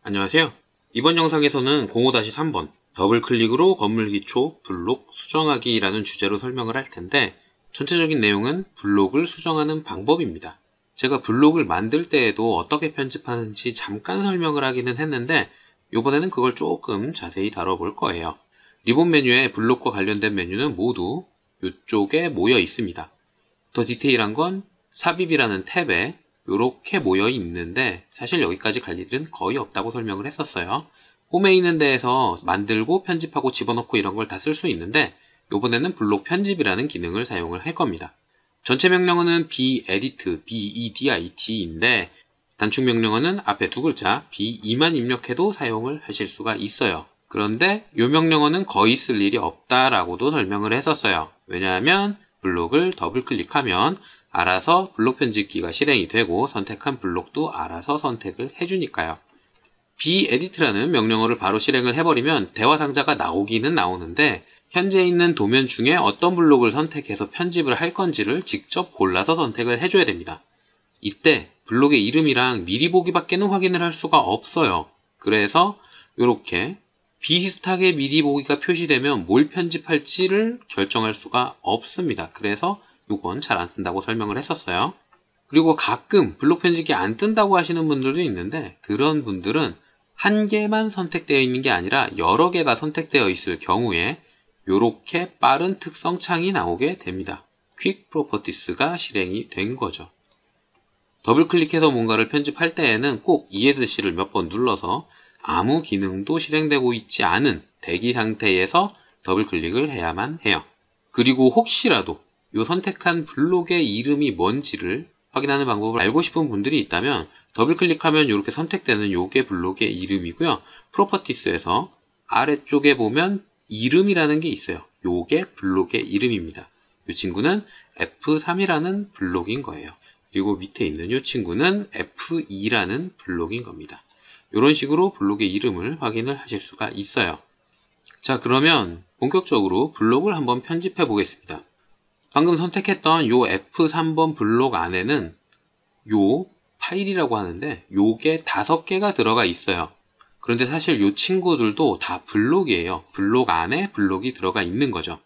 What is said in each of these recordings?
안녕하세요. 이번 영상에서는 05-3번 더블 클릭으로 건물 기초 블록 수정하기라는 주제로 설명을 할 텐데, 전체적인 내용은 블록을 수정하는 방법입니다. 제가 블록을 만들 때에도 어떻게 편집하는지 잠깐 설명을 하기는 했는데, 이번에는 그걸 조금 자세히 다뤄볼 거예요. 리본 메뉴에 블록과 관련된 메뉴는 모두 이쪽에 모여 있습니다. 더 디테일한 건 삽입이라는 탭에 이렇게 모여 있는데, 사실 여기까지 갈 일은 거의 없다고 설명을 했었어요. 홈에 있는 데에서 만들고 편집하고 집어넣고 이런 걸 다 쓸 수 있는데, 이번에는 블록 편집이라는 기능을 사용을 할 겁니다. 전체 명령어는 bedit, bedit인데 단축 명령어는 앞에 두 글자 be2만 입력해도 사용을 하실 수가 있어요. 그런데 이 명령어는 거의 쓸 일이 없다라고도 설명을 했었어요. 왜냐하면 블록을 더블 클릭하면 알아서 블록 편집기가 실행이 되고 선택한 블록도 알아서 선택을 해주니까요. bedit라는 명령어를 바로 실행을 해버리면 대화 상자가 나오기는 나오는데, 현재 있는 도면 중에 어떤 블록을 선택해서 편집을 할 건지를 직접 골라서 선택을 해줘야 됩니다. 이때 블록의 이름이랑 미리 보기밖에는 확인을 할 수가 없어요. 그래서 이렇게 비슷하게 미리 보기가 표시되면 뭘 편집할지를 결정할 수가 없습니다. 그래서 이건 잘 안 쓴다고 설명을 했었어요. 그리고 가끔 블록 편집이 안 뜬다고 하시는 분들도 있는데, 그런 분들은 한 개만 선택되어 있는 게 아니라 여러 개가 선택되어 있을 경우에 이렇게 빠른 특성 창이 나오게 됩니다. 퀵 프로퍼티스가 실행이 된 거죠. 더블 클릭해서 뭔가를 편집할 때에는 꼭 ESC를 몇 번 눌러서 아무 기능도 실행되고 있지 않은 대기 상태에서 더블 클릭을 해야만 해요. 그리고 혹시라도 이 선택한 블록의 이름이 뭔지를 확인하는 방법을 알고 싶은 분들이 있다면, 더블 클릭하면 이렇게 선택되는 요게 블록의 이름이고요. 프로퍼티스에서 아래쪽에 보면 이름이라는 게 있어요. 요게 블록의 이름입니다. 이 친구는 F3이라는 블록인 거예요. 그리고 밑에 있는 이 친구는 F2라는 블록인 겁니다. 이런 식으로 블록의 이름을 확인을 하실 수가 있어요. 자, 그러면 본격적으로 블록을 한번 편집해 보겠습니다. 방금 선택했던 요 F3번 블록 안에는 요 파일이라고 하는데 요게 5개가 들어가 있어요. 그런데 사실 요 친구들도 다 블록이에요. 블록 안에 블록이 들어가 있는 거죠.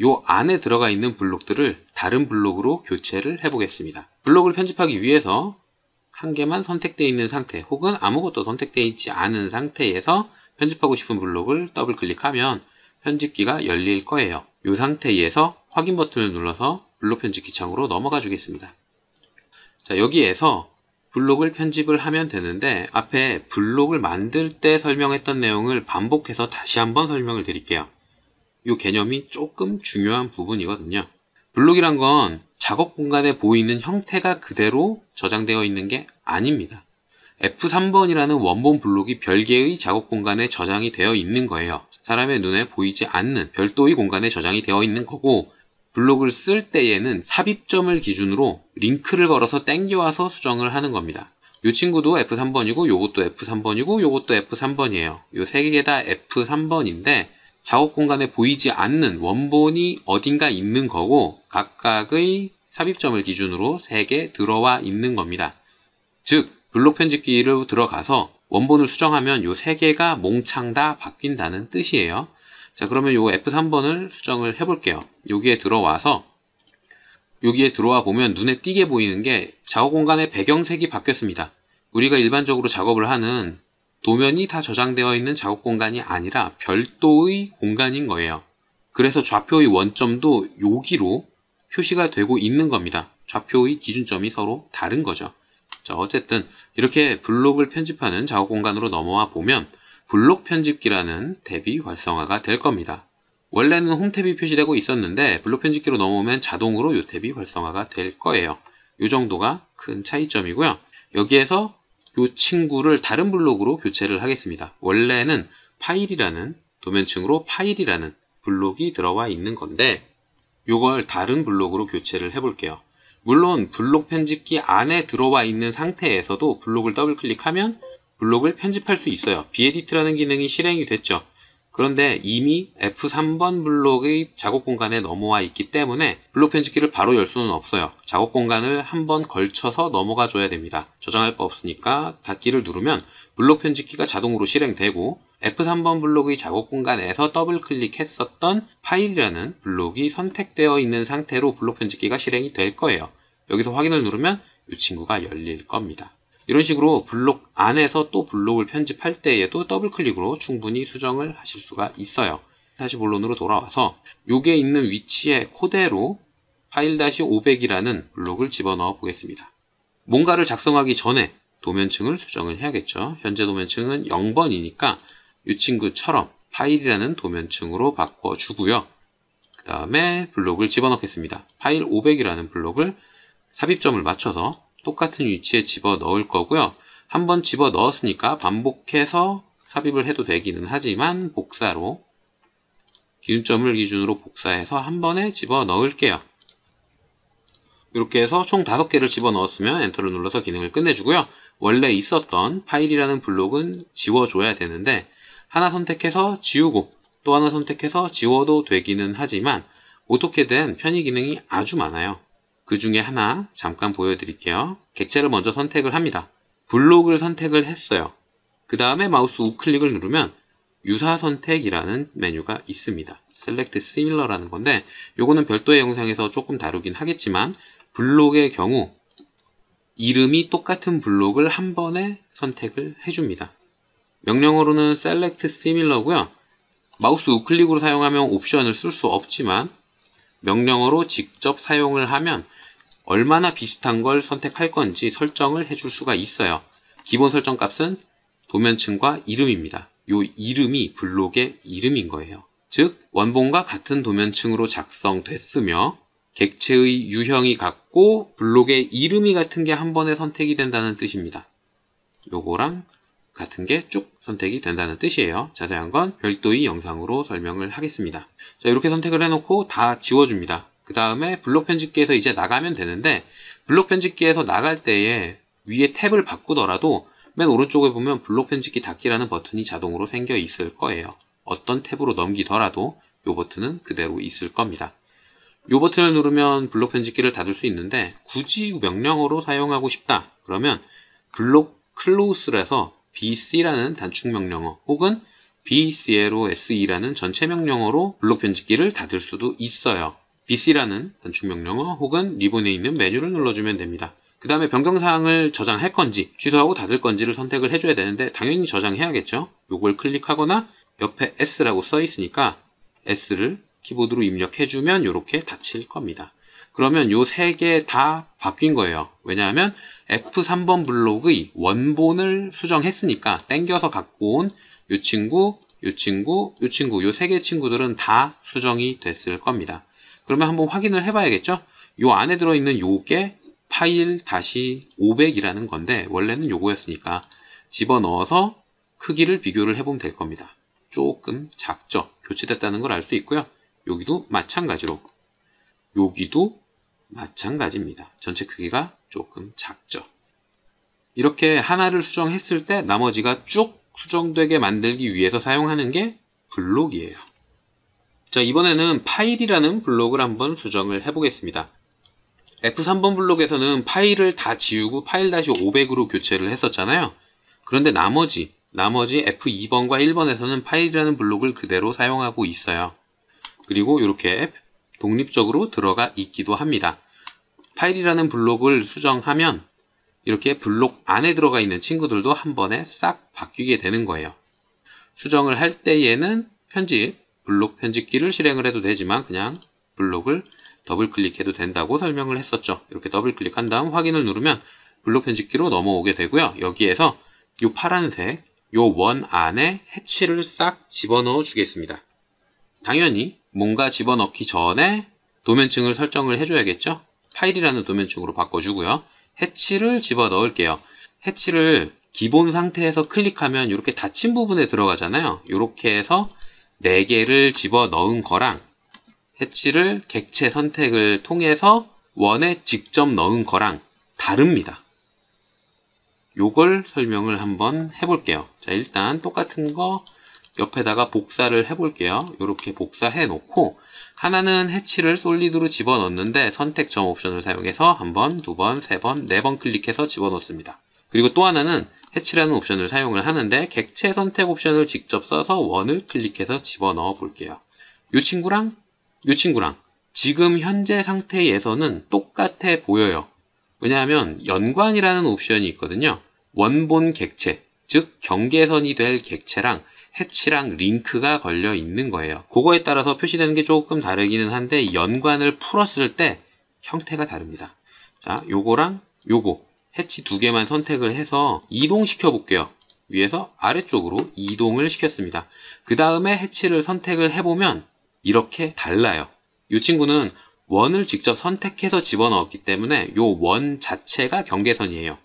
요 안에 들어가 있는 블록들을 다른 블록으로 교체를 해보겠습니다. 블록을 편집하기 위해서 한 개만 선택되어 있는 상태, 혹은 아무것도 선택되어 있지 않은 상태에서 편집하고 싶은 블록을 더블 클릭하면 편집기가 열릴 거예요. 이 상태에서 확인 버튼을 눌러서 블록 편집기 창으로 넘어가 주겠습니다. 자, 여기에서 블록을 편집을 하면 되는데, 앞에 블록을 만들 때 설명했던 내용을 반복해서 다시 한번 설명을 드릴게요. 이 개념이 조금 중요한 부분이거든요. 블록이란 건 작업 공간에 보이는 형태가 그대로 저장되어 있는 게 아닙니다. F3번이라는 원본 블록이 별개의 작업 공간에 저장이 되어 있는 거예요. 사람의 눈에 보이지 않는 별도의 공간에 저장이 되어 있는 거고, 블록을 쓸 때에는 삽입점을 기준으로 링크를 걸어서 땡겨와서 수정을 하는 겁니다. 이 친구도 F3번이고 요것도 F3번이고 요것도 F3번이에요. 이 세 개 다 F3번인데 작업 공간에 보이지 않는 원본이 어딘가 있는 거고, 각각의 삽입점을 기준으로 3개 들어와 있는 겁니다. 즉 블록 편집기를 들어가서 원본을 수정하면 요 3개가 몽창 다 바뀐다는 뜻이에요. 자, 그러면 요 F3번을 수정을 해볼게요. 여기에 들어와서 여기에 들어와 보면 눈에 띄게 보이는 게 작업 공간의 배경색이 바뀌었습니다. 우리가 일반적으로 작업을 하는 도면이 다 저장되어 있는 작업 공간이 아니라 별도의 공간인 거예요. 그래서 좌표의 원점도 여기로 표시가 되고 있는 겁니다. 좌표의 기준점이 서로 다른 거죠. 자, 어쨌든 이렇게 블록을 편집하는 작업 공간으로 넘어와 보면 블록 편집기라는 탭이 활성화가 될 겁니다. 원래는 홈 탭이 표시되고 있었는데 블록 편집기로 넘어오면 자동으로 이 탭이 활성화가 될 거예요. 이 정도가 큰 차이점이고요. 여기에서 이 친구를 다른 블록으로 교체를 하겠습니다. 원래는 파일이라는 도면층으로 파일이라는 블록이 들어와 있는 건데, 이걸 다른 블록으로 교체를 해볼게요. 물론 블록 편집기 안에 들어와 있는 상태에서도 블록을 더블 클릭하면 블록을 편집할 수 있어요. bedit라는 기능이 실행이 됐죠. 그런데 이미 F3번 블록의 작업 공간에 넘어와 있기 때문에 블록 편집기를 바로 열 수는 없어요. 작업 공간을 한번 걸쳐서 넘어가 줘야 됩니다. 저장할 거 없으니까 닫기를 누르면 블록 편집키가 자동으로 실행되고 F3번 블록의 작업 공간에서 더블 클릭했었던 파일이라는 블록이 선택되어 있는 상태로 블록 편집키가 실행이 될 거예요. 여기서 확인을 누르면 이 친구가 열릴 겁니다. 이런 식으로 블록 안에서 또 블록을 편집할 때에도 더블 클릭으로 충분히 수정을 하실 수가 있어요. 다시 본론으로 돌아와서 요게 있는 위치에 그대로 파일-500이라는 블록을 집어넣어 보겠습니다. 뭔가를 작성하기 전에 도면층을 수정을 해야겠죠. 현재 도면층은 0번이니까 이 친구처럼 파일이라는 도면층으로 바꿔주고요. 그 다음에 블록을 집어넣겠습니다. 파일 500이라는 블록을 삽입점을 맞춰서 똑같은 위치에 집어넣을 거고요. 한번 집어넣었으니까 반복해서 삽입을 해도 되기는 하지만 복사로 기준점을 기준으로 복사해서 한 번에 집어넣을게요. 이렇게 해서 총 5개를 집어넣었으면 엔터를 눌러서 기능을 끝내주고요. 원래 있었던 파일이라는 블록은 지워줘야 되는데 하나 선택해서 지우고 또 하나 선택해서 지워도 되기는 하지만 오토캐드엔 편의 기능이 아주 많아요. 그 중에 하나 잠깐 보여드릴게요. 객체를 먼저 선택을 합니다. 블록을 선택을 했어요. 그 다음에 마우스 우클릭을 누르면 유사 선택이라는 메뉴가 있습니다. Select Similar라는 건데 요거는 별도의 영상에서 조금 다루긴 하겠지만 블록의 경우 이름이 똑같은 블록을 한 번에 선택을 해줍니다. 명령어로는 Select Similar고요. 마우스 우클릭으로 사용하면 옵션을 쓸 수 없지만 명령어로 직접 사용을 하면 얼마나 비슷한 걸 선택할 건지 설정을 해줄 수가 있어요. 기본 설정 값은 도면층과 이름입니다. 요 이름이 블록의 이름인 거예요. 즉 원본과 같은 도면층으로 작성됐으며 객체의 유형이 같고 블록의 이름이 같은 게 한 번에 선택이 된다는 뜻입니다. 요거랑 같은 게 쭉 선택이 된다는 뜻이에요. 자세한 건 별도의 영상으로 설명을 하겠습니다. 자, 이렇게 선택을 해놓고 다 지워줍니다. 그 다음에 블록 편집기에서 이제 나가면 되는데 블록 편집기에서 나갈 때에 위에 탭을 바꾸더라도 맨 오른쪽에 보면 블록 편집기 닫기라는 버튼이 자동으로 생겨 있을 거예요. 어떤 탭으로 넘기더라도 이 버튼은 그대로 있을 겁니다. 이 버튼을 누르면 블록 편집기를 닫을 수 있는데 굳이 명령어로 사용하고 싶다 그러면 블록 클로스라서 bc라는 단축 명령어 혹은 bclose라는 전체 명령어로 블록 편집기를 닫을 수도 있어요. bc라는 단축 명령어 혹은 리본에 있는 메뉴를 눌러주면 됩니다. 그 다음에 변경사항을 저장할 건지 취소하고 닫을 건지를 선택을 해줘야 되는데 당연히 저장해야겠죠. 요걸 클릭하거나 옆에 S라고 써 있으니까 S를 키보드로 입력해주면 이렇게 닫힐 겁니다. 그러면 요 3개 다 바뀐 거예요. 왜냐하면 F3번 블록의 원본을 수정했으니까 땡겨서 갖고 온 요 친구, 요 친구, 요 친구, 요 3개 친구들은 다 수정이 됐을 겁니다. 그러면 한번 확인을 해봐야겠죠? 요 안에 들어있는 요게 파일-500이라는 건데 원래는 요거였으니까 집어넣어서 크기를 비교를 해보면 될 겁니다. 조금 작죠? 교체됐다는 걸 알 수 있고요. 여기도 마찬가지로 여기도 마찬가지입니다. 전체 크기가 조금 작죠. 이렇게 하나를 수정했을 때 나머지가 쭉 수정되게 만들기 위해서 사용하는 게 블록이에요. 자, 이번에는 파일이라는 블록을 한번 수정을 해보겠습니다. F3번 블록에서는 파일을 다 지우고 파일-500으로 교체를 했었잖아요. 그런데 나머지 F2번과 1번에서는 파일이라는 블록을 그대로 사용하고 있어요. 그리고 이렇게 독립적으로 들어가 있기도 합니다. 파일이라는 블록을 수정하면 이렇게 블록 안에 들어가 있는 친구들도 한 번에 싹 바뀌게 되는 거예요. 수정을 할 때에는 블록 편집기를 실행을 해도 되지만 그냥 블록을 더블 클릭해도 된다고 설명을 했었죠. 이렇게 더블 클릭한 다음 확인을 누르면 블록 편집기로 넘어오게 되고요. 여기에서 이 파란색 요 원 안에 해치를 싹 집어넣어 주겠습니다. 당연히 뭔가 집어넣기 전에 도면층을 설정을 해줘야겠죠. 파일이라는 도면층으로 바꿔주고요. 해치를 집어넣을게요. 해치를 기본 상태에서 클릭하면 이렇게 닫힌 부분에 들어가잖아요. 이렇게 해서 4개를 집어넣은 거랑 해치를 객체 선택을 통해서 원에 직접 넣은 거랑 다릅니다. 요걸 설명을 한번 해볼게요. 자, 일단 똑같은 거 옆에다가 복사를 해볼게요. 이렇게 복사해 놓고 하나는 해치를 솔리드로 집어넣는데 선택 점 옵션을 사용해서 1번, 2번, 3번, 4번 클릭해서 집어넣습니다. 그리고 또 하나는 해치라는 옵션을 사용을 하는데 객체 선택 옵션을 직접 써서 원을 클릭해서 집어넣어 볼게요. 이 친구랑 이 친구랑 지금 현재 상태에서는 똑같아 보여요. 왜냐하면 연관이라는 옵션이 있거든요. 원본 객체, 즉 경계선이 될 객체랑 해치랑 링크가 걸려 있는 거예요. 그거에 따라서 표시되는 게 조금 다르기는 한데 연관을 풀었을 때 형태가 다릅니다. 자, 요거랑 요거 해치 두 개만 선택을 해서 이동시켜 볼게요. 위에서 아래쪽으로 이동을 시켰습니다. 그 다음에 해치를 선택을 해보면 이렇게 달라요. 이 친구는 원을 직접 선택해서 집어넣었기 때문에 요 원 자체가 경계선이에요.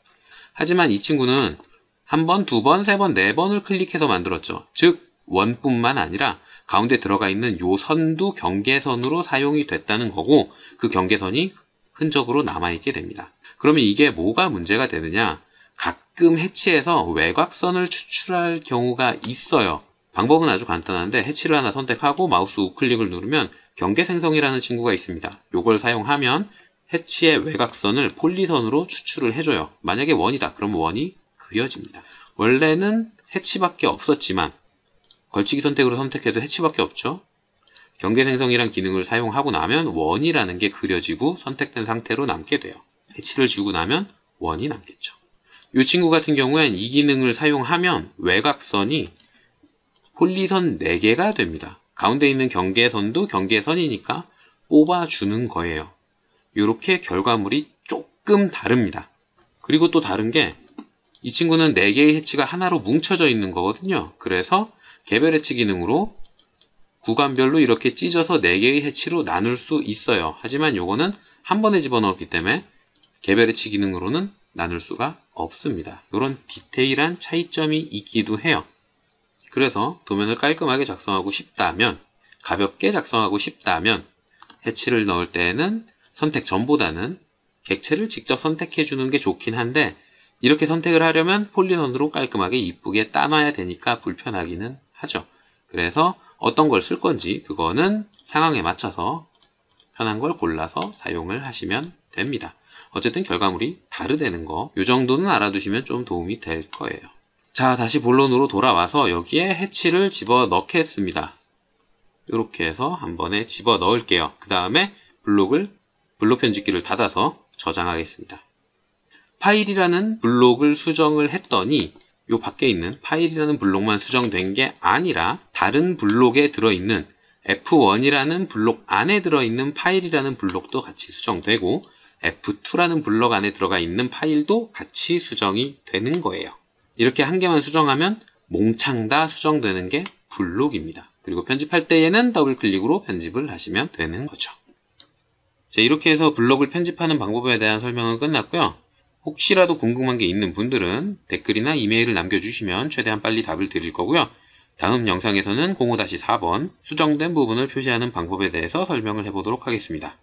하지만 이 친구는 한 번, 두 번, 세 번, 네 번을 클릭해서 만들었죠. 즉 원뿐만 아니라 가운데 들어가 있는 요 선도 경계선으로 사용이 됐다는 거고 그 경계선이 흔적으로 남아있게 됩니다. 그러면 이게 뭐가 문제가 되느냐? 가끔 해치에서 외곽선을 추출할 경우가 있어요. 방법은 아주 간단한데 해치를 하나 선택하고 마우스 우클릭을 누르면 경계생성이라는 친구가 있습니다. 이걸 사용하면 해치의 외곽선을 폴리선으로 추출을 해줘요. 만약에 원이다. 그러면 원이 그려집니다. 원래는 해치밖에 없었지만 걸치기 선택으로 선택해도 해치밖에 없죠. 경계생성이란 기능을 사용하고 나면 원이라는 게 그려지고 선택된 상태로 남게 돼요. 해치를 지우고 나면 원이 남겠죠. 이 친구 같은 경우엔 이 기능을 사용하면 외곽선이 폴리선 4개가 됩니다. 가운데 있는 경계선도 경계선이니까 뽑아주는 거예요. 이렇게 결과물이 조금 다릅니다. 그리고 또 다른 게 이 친구는 4개의 해치가 하나로 뭉쳐져 있는 거거든요. 그래서 개별 해치 기능으로 구간별로 이렇게 찢어서 4개의 해치로 나눌 수 있어요. 하지만 요거는 한 번에 집어넣었기 때문에 개별 해치 기능으로는 나눌 수가 없습니다. 이런 디테일한 차이점이 있기도 해요. 그래서 도면을 깔끔하게 작성하고 싶다면, 가볍게 작성하고 싶다면 해치를 넣을 때에는 선택 전보다는 객체를 직접 선택해 주는 게 좋긴 한데 이렇게 선택을 하려면 폴리선으로 깔끔하게 이쁘게 따놔야 되니까 불편하기는 하죠. 그래서 어떤 걸 쓸 건지 그거는 상황에 맞춰서 편한 걸 골라서 사용을 하시면 됩니다. 어쨌든 결과물이 다르다는 거, 이 정도는 알아두시면 좀 도움이 될 거예요. 자, 다시 본론으로 돌아와서 여기에 해치를 집어넣겠습니다. 이렇게 해서 한 번에 집어넣을게요. 그 다음에 블록 편집기를 닫아서 저장하겠습니다. 파일이라는 블록을 수정을 했더니 요 밖에 있는 파일이라는 블록만 수정된 게 아니라 다른 블록에 들어있는 F1이라는 블록 안에 들어있는 파일이라는 블록도 같이 수정되고 F2라는 블록 안에 들어가 있는 파일도 같이 수정이 되는 거예요. 이렇게 한 개만 수정하면 몽창 다 수정되는 게 블록입니다. 그리고 편집할 때에는 더블클릭으로 편집을 하시면 되는 거죠. 자, 이렇게 해서 블록을 편집하는 방법에 대한 설명은 끝났고요. 혹시라도 궁금한 게 있는 분들은 댓글이나 이메일을 남겨주시면 최대한 빨리 답을 드릴 거고요. 다음 영상에서는 05-4번 수정된 부분을 표시하는 방법에 대해서 설명을 해보도록 하겠습니다.